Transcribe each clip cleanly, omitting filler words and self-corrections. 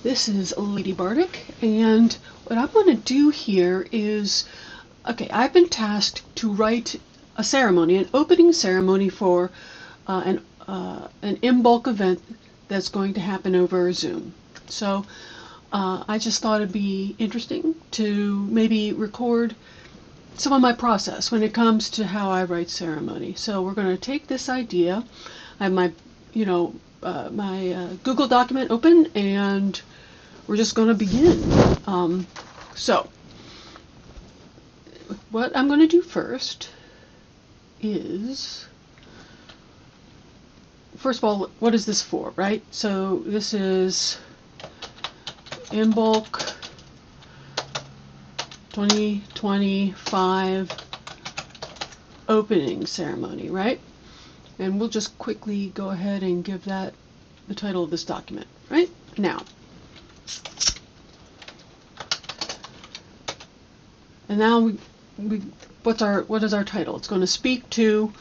This is Lady Bardic, and what I'm going to do here is, okay, I've been tasked to write a ceremony, an opening ceremony for an Imbolc event that's going to happen over Zoom. So I just thought it'd be interesting to maybe record some of my process when it comes to how I write ceremony. So we're going to take this idea. I have my, Google document open, and we're just going to begin. So what I'm going to do first is, first of all, what is this for, right? So this is Imbolc 2025 opening ceremony, right? And we'll just quickly go ahead and give that the title of this document, right? Now, and now what is our title? It's going to speak to,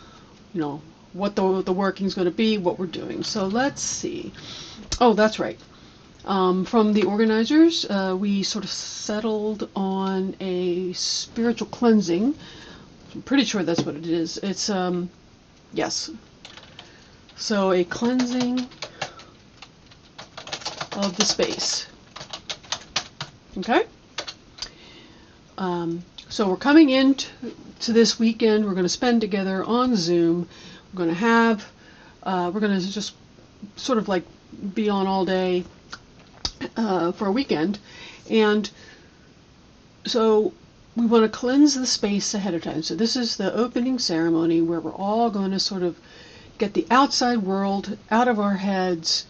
what the working is going to be, what we're doing. So let's see. Oh, that's right. From the organizers, we sort of settled on a spiritual cleansing. I'm pretty sure that's what it is. It's, yes. So a cleansing of the space. Okay? So we're coming into this weekend. We're going to spend together on Zoom. We're going to have, we're going to just sort of like be on all day for a weekend. And so we want to cleanse the space ahead of time. So this is the opening ceremony where we're all going to sort of get the outside world out of our heads.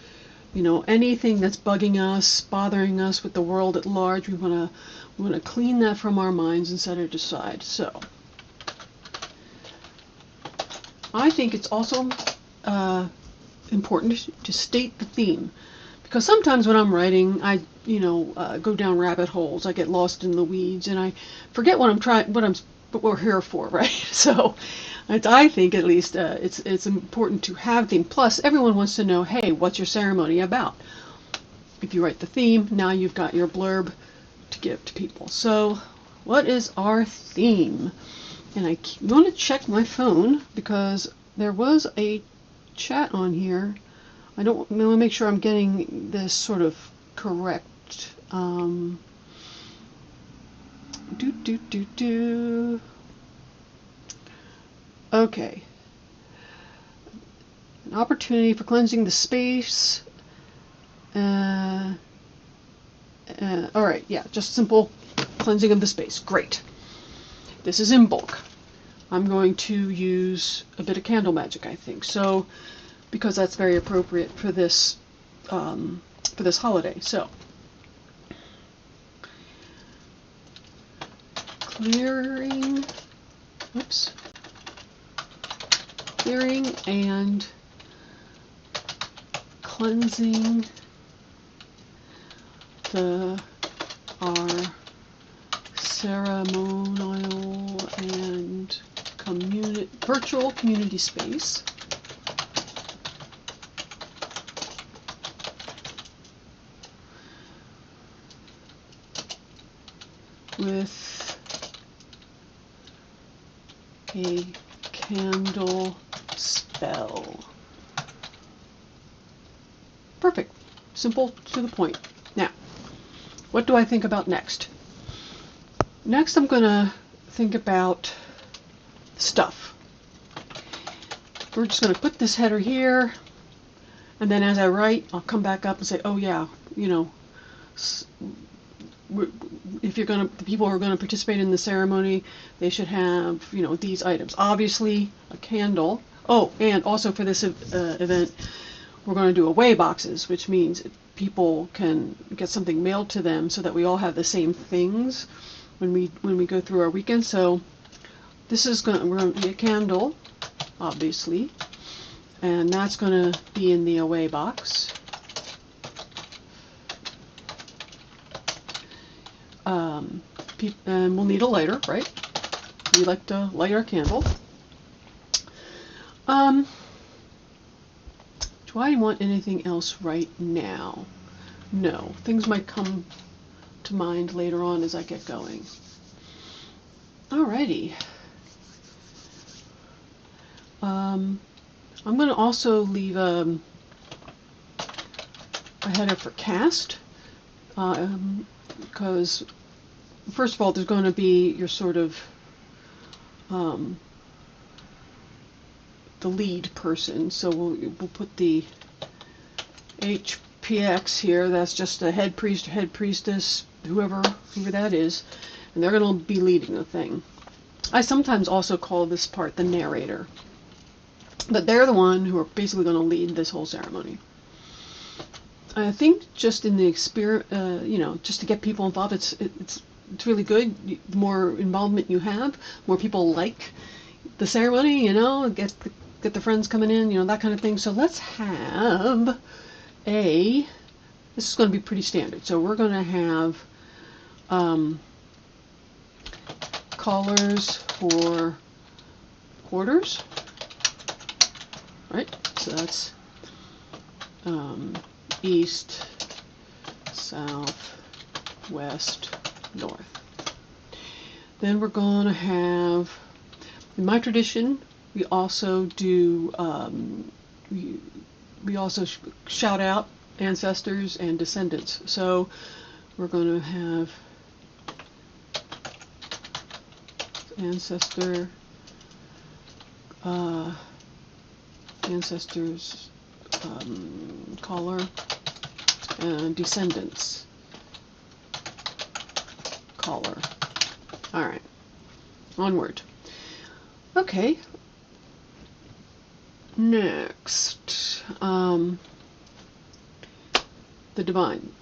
Anything that's bugging us, bothering us with the world at large, we want to clean that from our minds and set it aside. So I think it's also important to state the theme, because sometimes when I'm writing, I go down rabbit holes. I get lost in the weeds, and I forget what we're here for, right? So I think at least it's important to have a theme. Plus, everyone wants to know, hey, what's your ceremony about? If you write the theme, now you've got your blurb to give to people. So what is our theme? And I want to check my phone because there was a chat on here. I want to make sure I'm getting this sort of correct. Okay. An opportunity for cleansing the space. Alright, yeah, just simple cleansing of the space. Great. This is Imbolc. I'm going to use a bit of candle magic, I think. So, because that's very appropriate for this holiday. So, clearing and cleansing our ceremonial and virtual community space with a candle spell. Perfect. Simple, to the point. Now, what do I think about next? Next, I'm going to think about stuff. We're just going to put this header here, and then as I write, I'll come back up and say, oh yeah, if the people who are going to participate in the ceremony, they should have, these items. Obviously, a candle. Oh, and also for this event, we're going to do away boxes, which means people can get something mailed to them so that we all have the same things when we go through our weekend. So this is we're going to be a candle, obviously, and that's going to be in the away box. And we'll need a lighter, right? We like to light our candle. Do I want anything else right now? no. Things might come to mind later on as I get going. Alrighty. I'm going to also leave a header for cast, because first of all, there's going to be your sort of the lead person. So we'll put the HPX here. That's just the head priest or head priestess, whoever that is, and they're going to be leading the thing. I sometimes also call this part the narrator, but they're the one who are basically going to lead this whole ceremony. I think just in the experience, just to get people involved, it's really good. The more involvement you have, more people like the ceremony. Get the friends coming in, that kind of thing. So let's have this is going to be pretty standard. So we're going to have callers for quarters, right? So that's east, south, west, north. Then we're going to have, in my tradition, we also do, we also shout out ancestors and descendants. So we're going to have ancestors, caller, and descendants caller. All right, onward. Okay, next, the divine.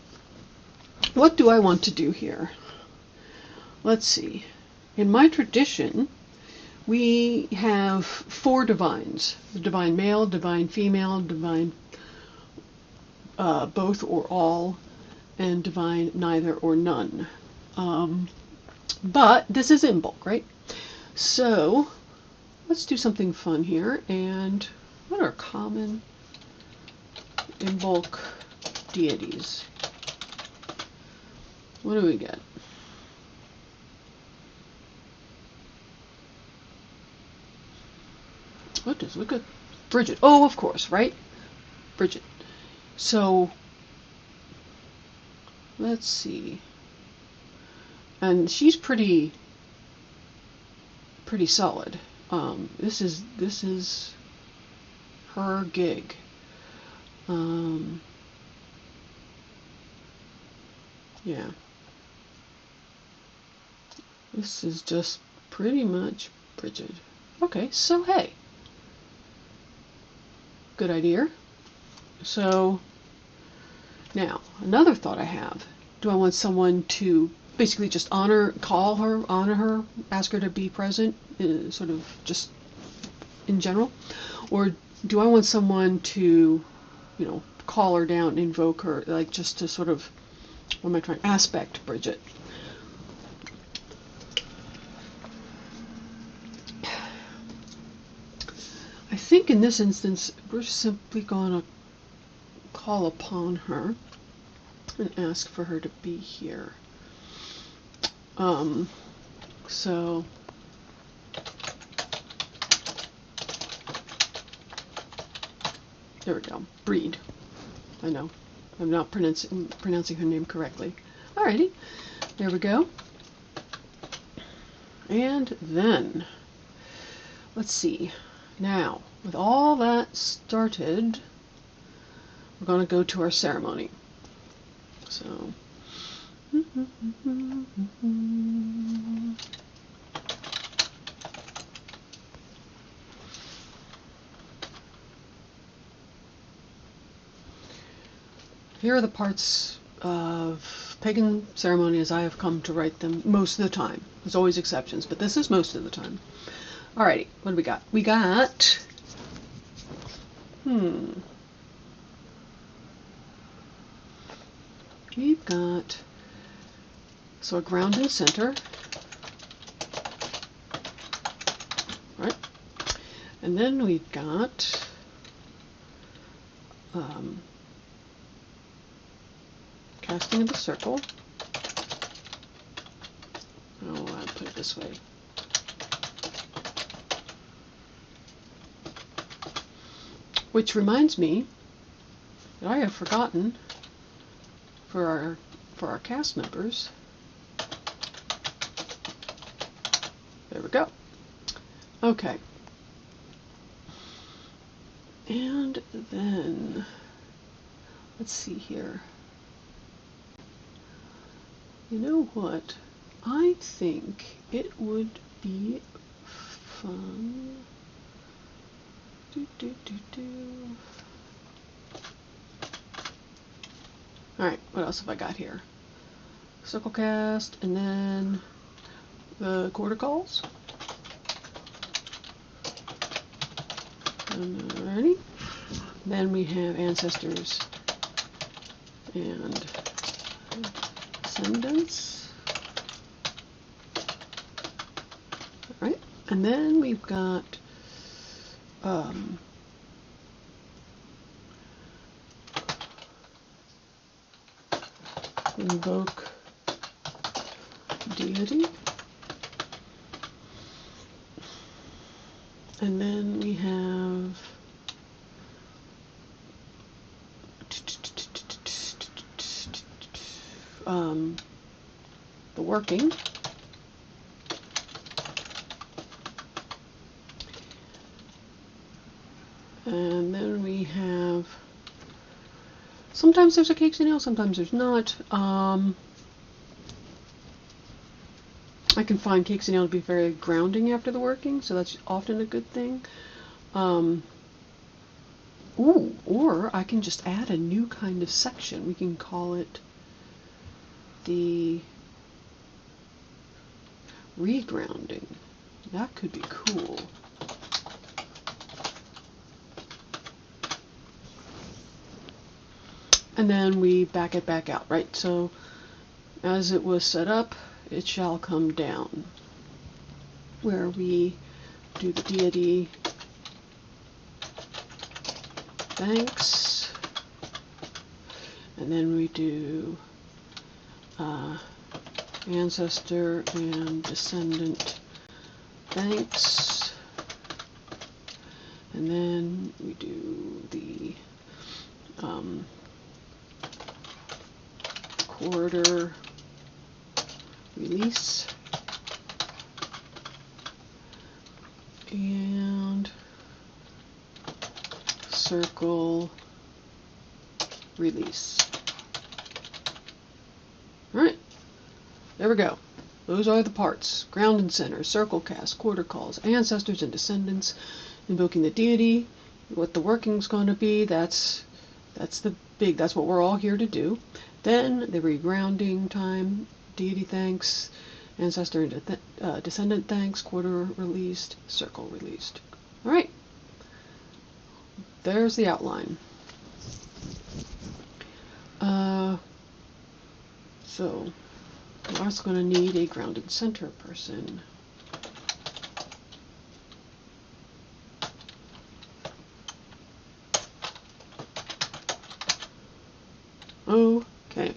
What do I want to do here? Let's see. In my tradition, we have 4 divines: the divine male, divine female, divine both or all, and divine neither or none. But this is Imbolc, right? So let's do something fun here. And what are common Imbolc deities? What do we get? What does look at Bridget? Oh, of course, right? Bridget. So let's see. And she's pretty solid. This is her gig. Yeah. This is just pretty much Bridget. Okay, so hey. Good idea. So now, another thought I have. Do I want someone to basically just honor her, ask her to be present, sort of just in general? Or do I want someone to, call her down, invoke her, like just to sort of, what am I trying? Aspect Bridget. I think in this instance, we're simply going to call upon her and ask for her to be here. So there we go. Breed. I know I'm not pronouncing her name correctly. Alrighty, there we go. And then let's see. Now, with all that started, we're going to go to our ceremony. So, here are the parts of pagan ceremony as I have come to write them most of the time. There's always exceptions, but this is most of the time. Alrighty, what do we got? We got, we've got, so a ground and center, right? And then we've got casting of the circle. Oh, I'll put it this way. Which reminds me that I have forgotten for our cast members. There we go. Okay. And then let's see here. You know what? I think it would be fun. Alright, what else have I got here? Circle cast, and then the quarter calls. Alrighty. Then we have ancestors and descendants. Alright, and then we've got invoke deity, and then we have the working, and then we have, sometimes there's a cakes and ale, sometimes there's not. I can find cakes and ale to be very grounding after the working, so that's often a good thing. Ooh, or I can just add a new kind of section. We can call it the regrounding. That could be cool. And then we back it back out, right? So as it was set up, it shall come down, where we do the deity thanks, and then we do ancestor and descendant thanks, and then we do the quarter release and circle release. Alright, there we go. Those are the parts. Ground and center, circle cast, quarter calls, ancestors and descendants, invoking the deity, what the working's going to be, that's what we're all here to do. Then the regrounding time, deity thanks, ancestor and descendant thanks, quarter released, circle released. Alright, there's the outline. So we're also going to need a grounded center person. Okay.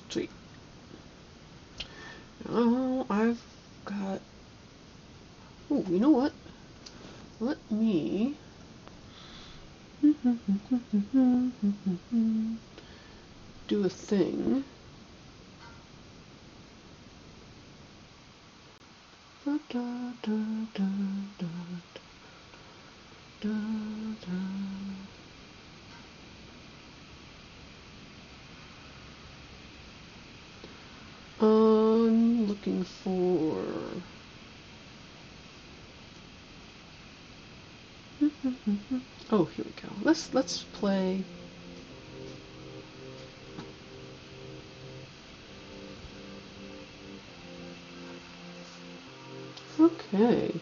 Sweet. Oh, I've got... Oh, you know what? Let me... do a thing. Da, da, da, da, da, da, da. I'm looking for oh, here we go. Let's play okay.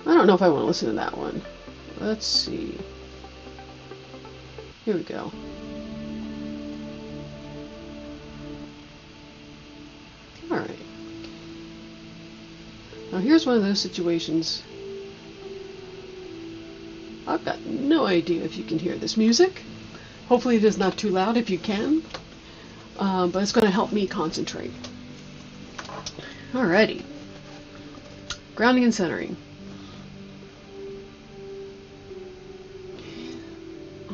I don't know if I want to listen to that one. Let's see. Here we go. Alright. Now here's one of those situations. I've got no no idea if you can hear this music. Hopefully it is not too loud if you can, but it's going to help me concentrate. Alrighty. Grounding and centering.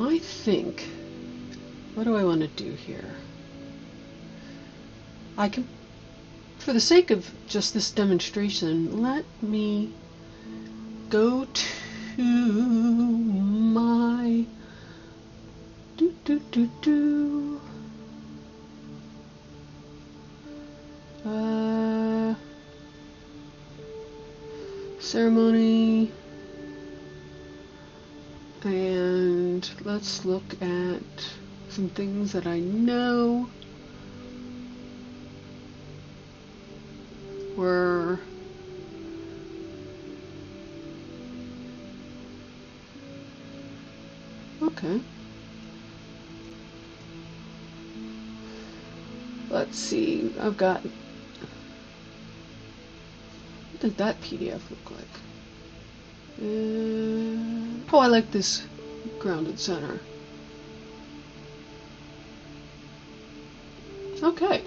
I think, what do I want to do here? I can, for the sake of just this demonstration, let me go to my ceremony, and let's look at some things that I know were okay. Let's see, I've got, what did that PDF look like? Oh, I like this grounded center. Okay.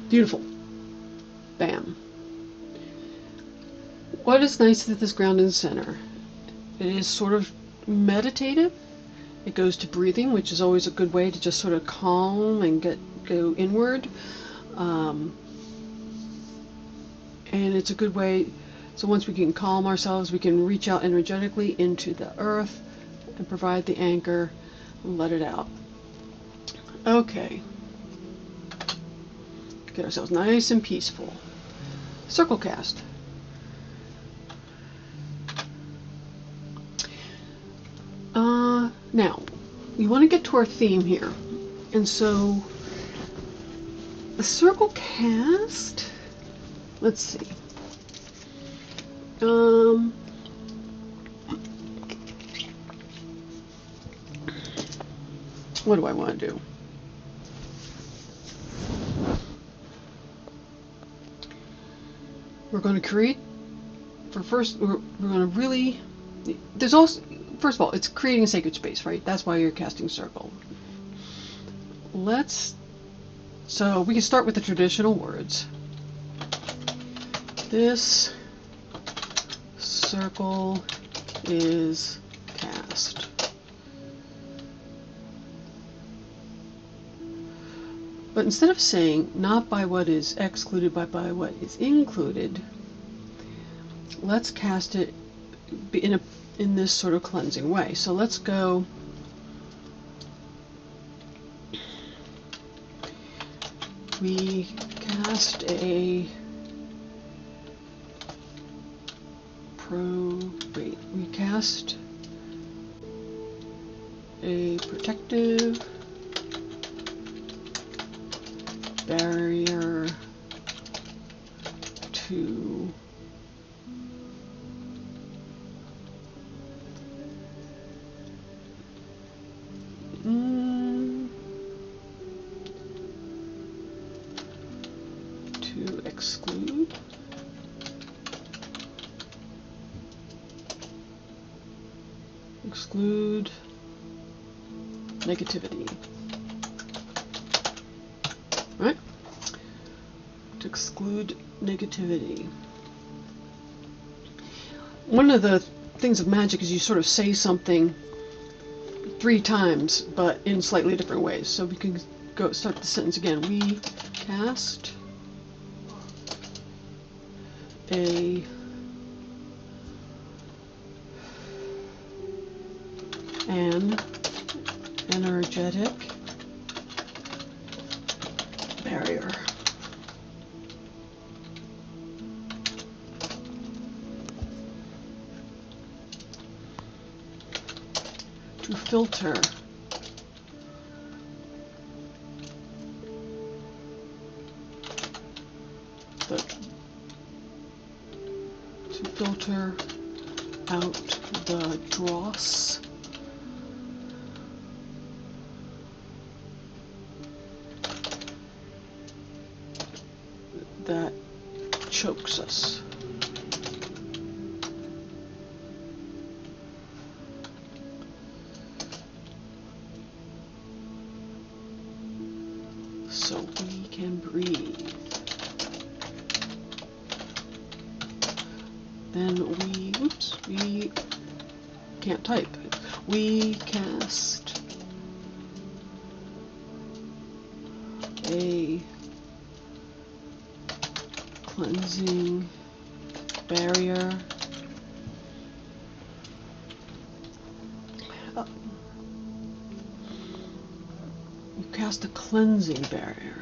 Beautiful. Bam. What is nice at this ground and center? It is sort of meditative. It goes to breathing, which is always a good way to just sort of calm and go inward. And it's a good way, so once we can calm ourselves, we can reach out energetically into the earth and provide the anchor and let it out. Okay. Get ourselves nice and peaceful. Circle cast. Now, we want to get to our theme here. And so, the circle cast, let's see. What do I want to do? We're going to create, for first, we're going to really, there's also, first of all, it's creating a sacred space, right? That's why you're casting circle. So we can start with the traditional words. This circle is cast. But instead of saying not by what is excluded but by what is included, let's cast it in this sort of cleansing way. So let's go we cast a protective barrier to exclude negativity. Right? To exclude negativity. One of the things of magic is you sort of say something 3 times, but in slightly different ways. So we can start the sentence again. We cast an energetic barrier to filter to filter out the dross. That chokes us. So we can breathe. Then we can't type. We cast a cleansing barrier. You cast a cleansing barrier.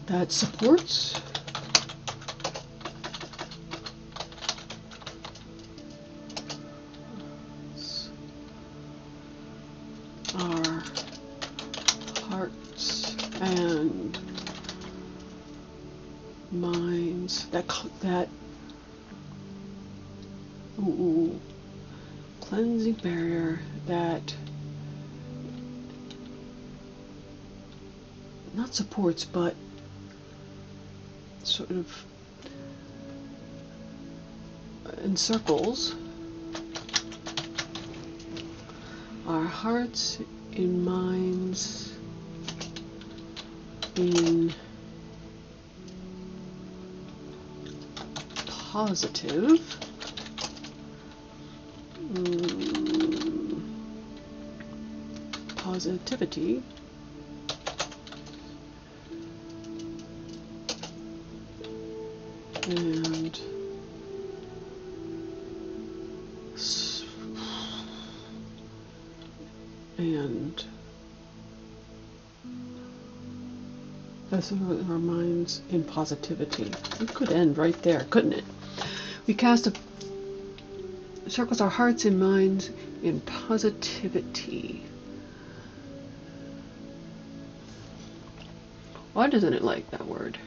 That supports our hearts and minds. That cleansing barrier that not supports but sort of encircles our hearts and minds in positive positivity and that's our minds in positivity. It could end right there, couldn't it? We cast a circles our hearts and minds in positivity. Why doesn't it like that word?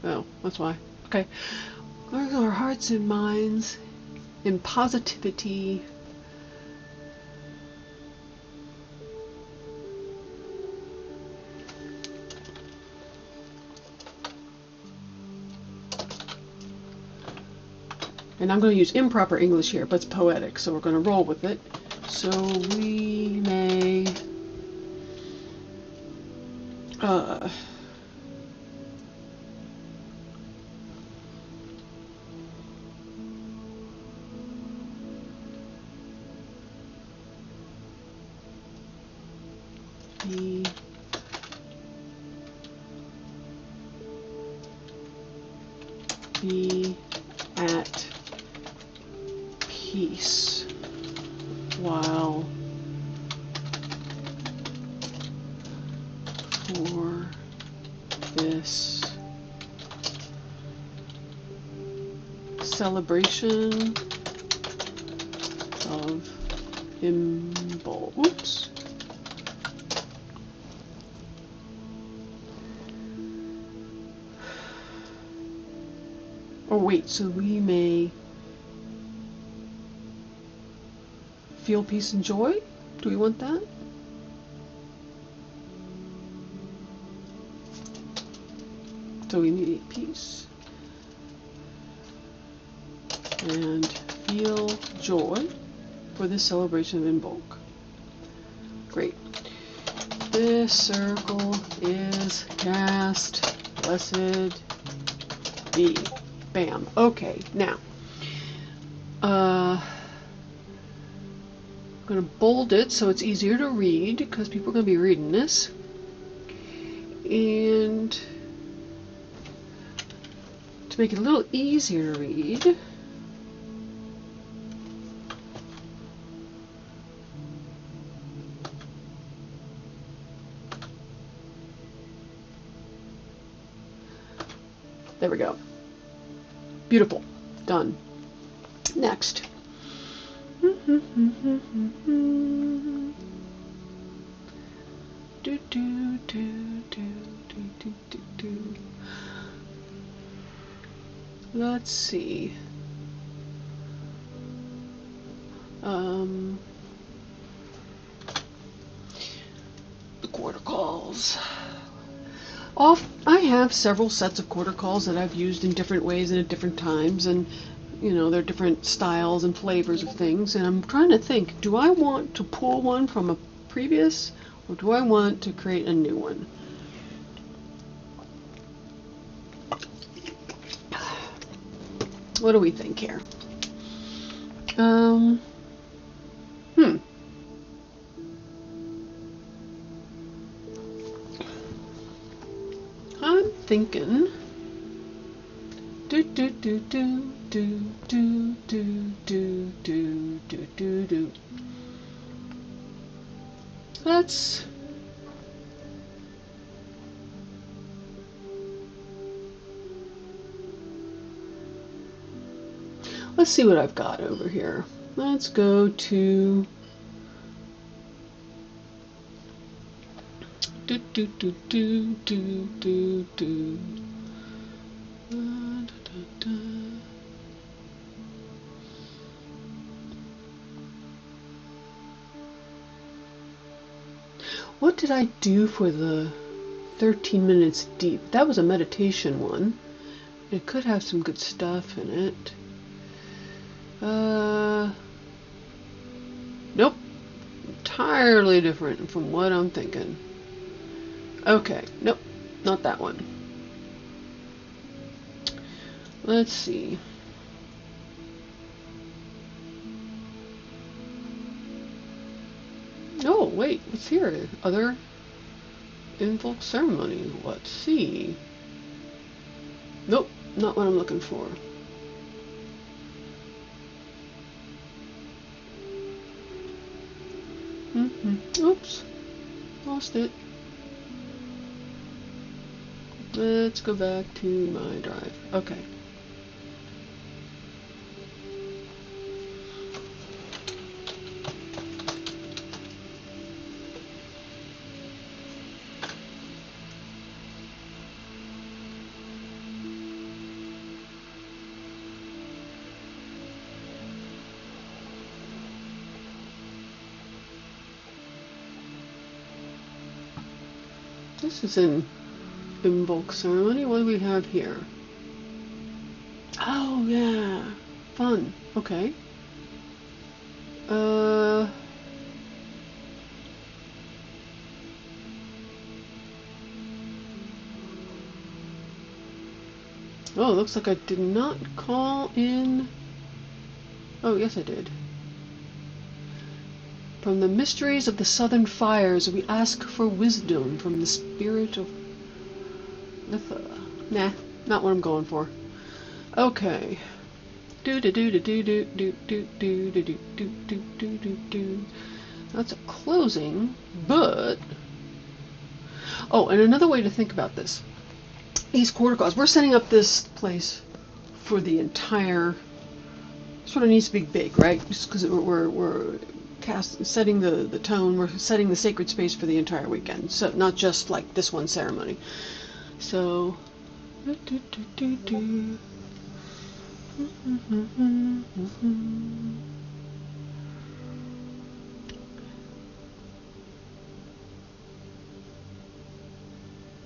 Oh, that's why. Okay. Our hearts and minds in positivity. And I'm going to use improper English here, but it's poetic, so we're going to roll with it. So we may be at peace while for this celebration of Imbolc. Oops. Oh wait, so we may feel peace and joy? Do we want that? So we need peace and feel joy for this celebration of Imbolc. Great. This circle is cast. Blessed be. Bam. Okay, now I'm going to bold it so it's easier to read because people are going to be reading this. And to make it a little easier to read, we go. Beautiful. Done. Next. Let's see. The quarter calls. I have several sets of quarter calls that I've used in different ways and at different times, and you know, they're different styles and flavors of things, and I'm trying to think, do I want to pull one from a previous, or do I want to create a new one? What do we think here? I'm thinking let's see what I've got over here. Let's go to What did I do for the 13 minutes deep? That was a meditation one. It could have some good stuff in it. Nope. Entirely different from what I'm thinking. Okay, nope, not that one. Let's see. Oh, wait, what's here? Other Imbolc ceremony. Let's see. Nope, not what I'm looking for. Oops, lost it. Let's go back to my drive. Okay. This is in Imbolc ceremony. What do we have here? Oh yeah, fun. Okay. Oh, it looks like I did not call in. Oh, yes, I did. From the mysteries of the southern fires, we ask for wisdom from the spirit of Litha. Nah, not what I'm going for. Okay. That's a closing, but oh, and another way to think about this. These quarter calls, we're setting up this place for the entire. Sort of needs to be big, right? Just because we're setting the tone. We're setting the sacred space for the entire weekend. So not just like this one ceremony. So.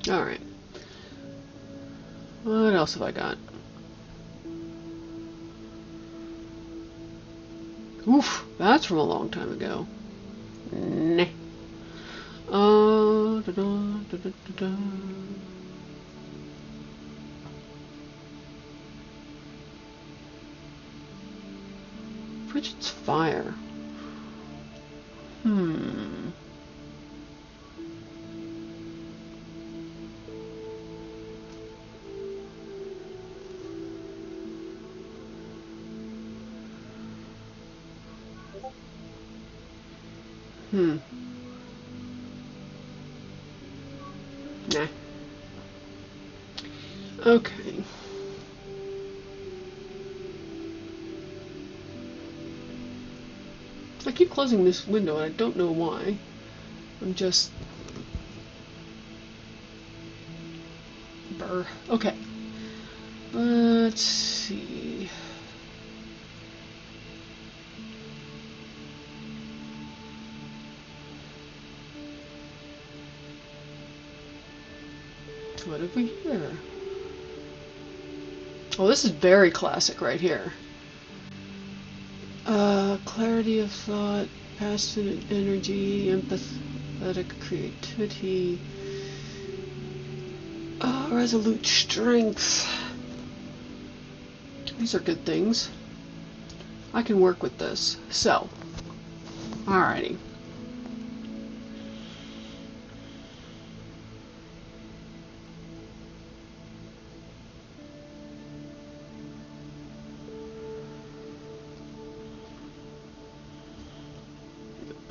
All right. What else have I got? Oof, that's from a long time ago. Nah. Bridget's Fire. Nah. Okay. I keep closing this window and I don't know why. I'm just... Brr. Okay. Let's see. What have we here? Oh, this is very classic right here. Clarity of thought, passionate energy, empathetic creativity, resolute strength. These are good things. I can work with this. So, alrighty.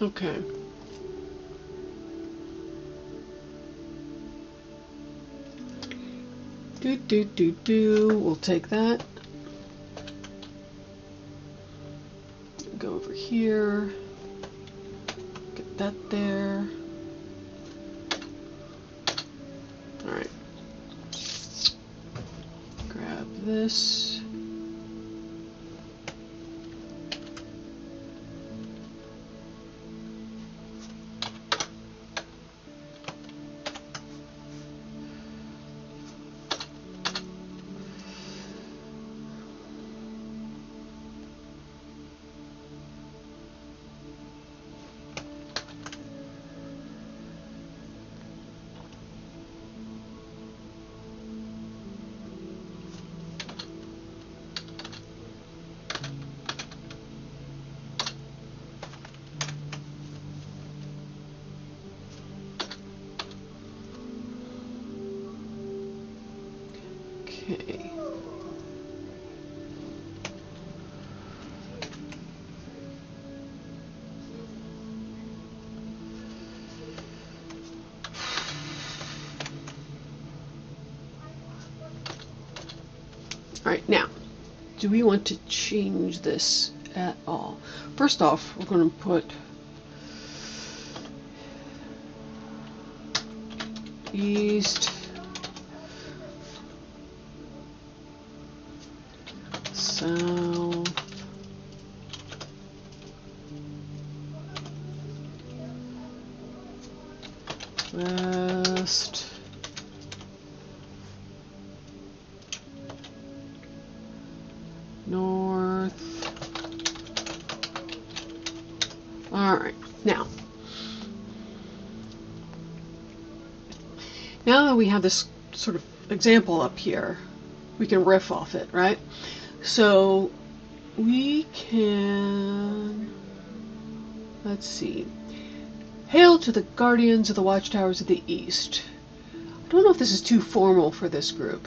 Okay. We'll take that. Go over here. Get that there. Alright. Grab this. Okay. Alright, now, do we want to change this at all? First off, we're going to put east, south, west, north. Alright, now that we have this sort of example up here, we can riff off it, right? So we can, let's see, hail to the guardians of the watchtowers of the east. I don't know if this is too formal for this group.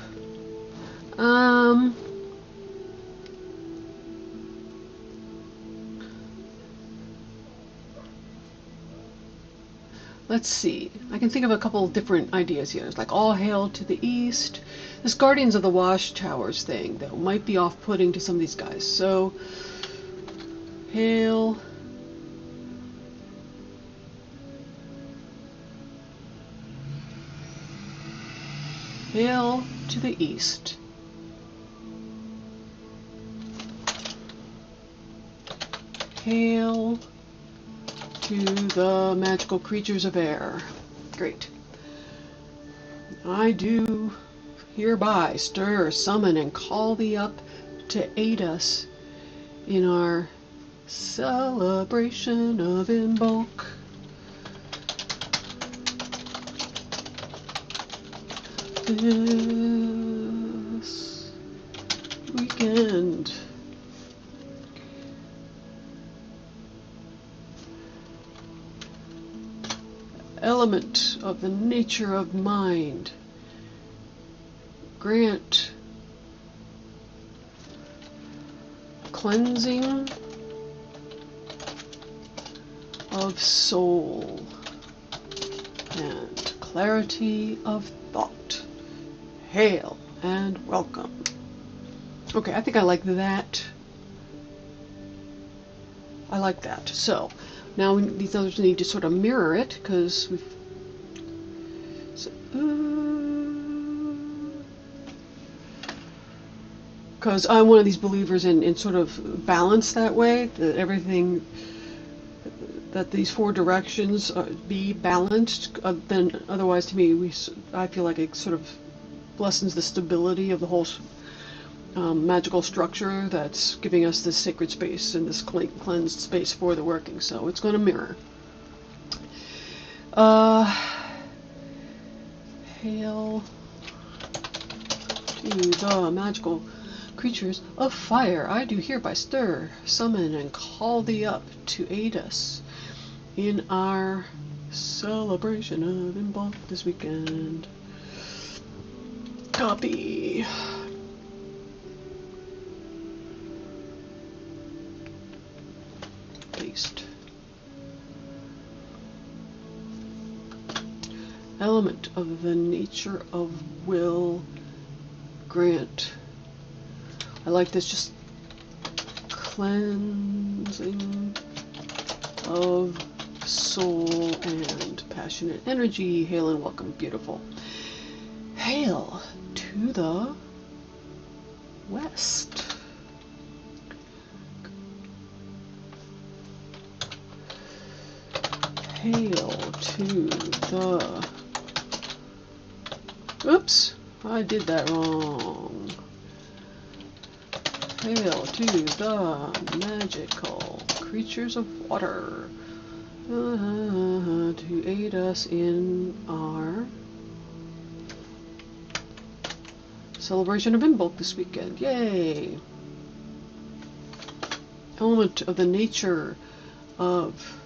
Let's see. I can think of a couple of different ideas here. It's like all hail to the east. This Guardians of the Watchtowers thing that might be off-putting to some of these guys. So, hail to the east. Hail to the magical creatures of air. Great. I do hereby stir, summon, and call thee up to aid us in our celebration of Imbolc. This weekend. Element of the nature of mind. Grant cleansing of soul and clarity of thought. Hail and welcome. Okay, I think I like that. I like that. So now these others need to sort of mirror it, because we've... So, because I'm one of these believers in sort of balance that way, that everything, that these four directions be balanced. Then otherwise, to me, I feel like it sort of lessens the stability of the whole magical structure that's giving us this sacred space and this cleansed space for the working. So it's going to mirror. Hail to the magical creatures of fire. I do hereby stir, summon, and call thee up to aid us in our celebration of Imbolc this weekend. Copy. Paste. Element of the nature of will grant. I like this, just cleansing of soul and passionate energy. Hail and welcome. Beautiful. Hail to the west. Hail to the... Oops, I did that wrong. Hail to the magical creatures of water to aid us in our celebration of Imbolc this weekend. Yay! Element of the nature of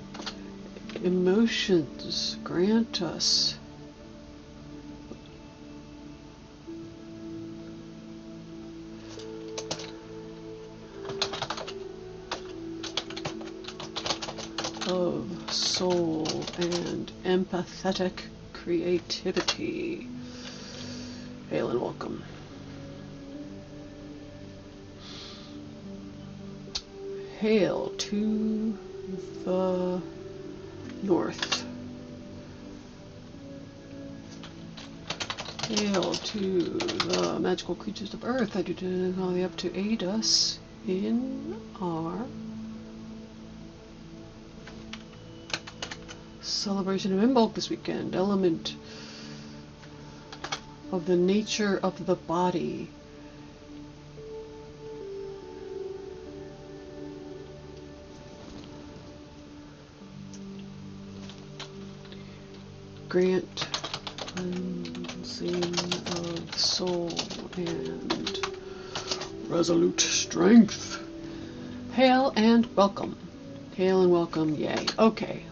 emotions grant us of soul and empathetic creativity. Hail and welcome. Hail to the north. Hail to the magical creatures of earth. I do call the up to aid us in our celebration of Imbolc this weekend. Element of the nature of the body. Grant cleansing of soul and resolute strength. Hail and welcome. Hail and welcome. Yay. Okay.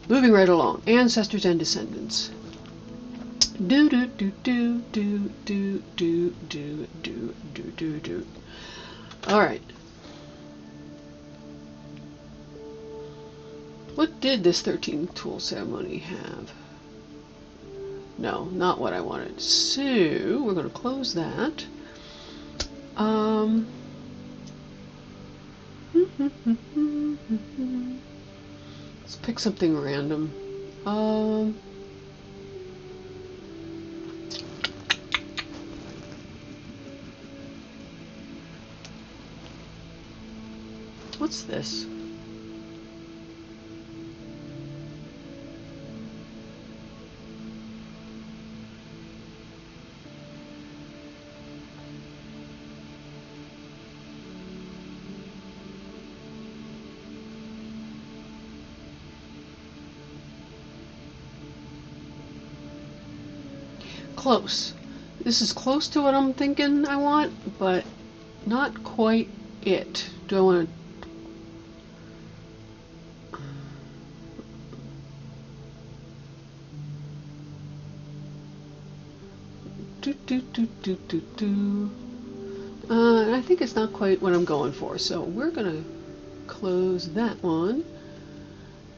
Moving right along. Ancestors and descendants. Do do do do do do do do do do do do. All right. What did this 13 tool ceremony have? No, not what I wanted. So we're going to close that. Let's pick something random. What's this? Close. This is close to what I'm thinking I want, but not quite it. Do I want to do. I think it's not quite what I'm going for, so we're gonna close that one.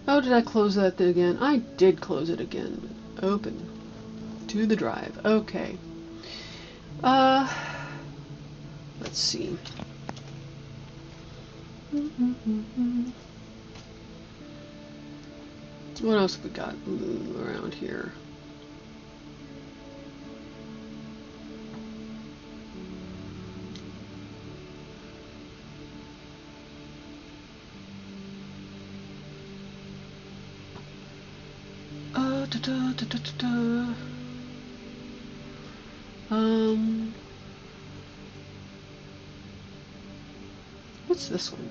Oh, did I close that again? I did close it again. Open to the drive. Okay. Let's see. What else have we got around here? Da, da, da, da, da, da. What's this one?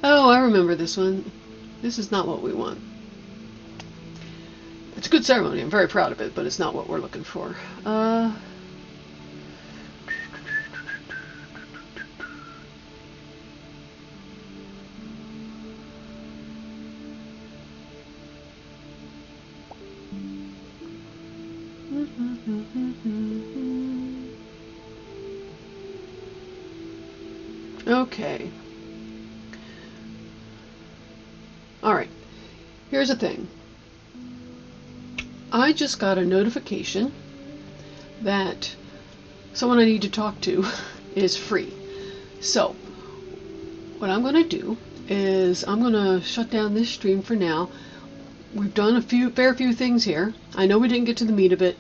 Oh, I remember this one. This is not what we want. It's a good ceremony. I'm very proud of it, but it's not what we're looking for. Okay. Alright. Here's the thing. I just got a notification that someone I need to talk to is free. So, what I'm going to do is I'm going to shut down this stream for now. We've done a fair few things here. I know we didn't get to the meat of it.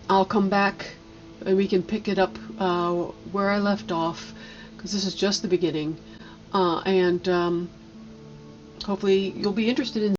I'll come back and we can pick it up where I left off, because this is just the beginning. And hopefully you'll be interested in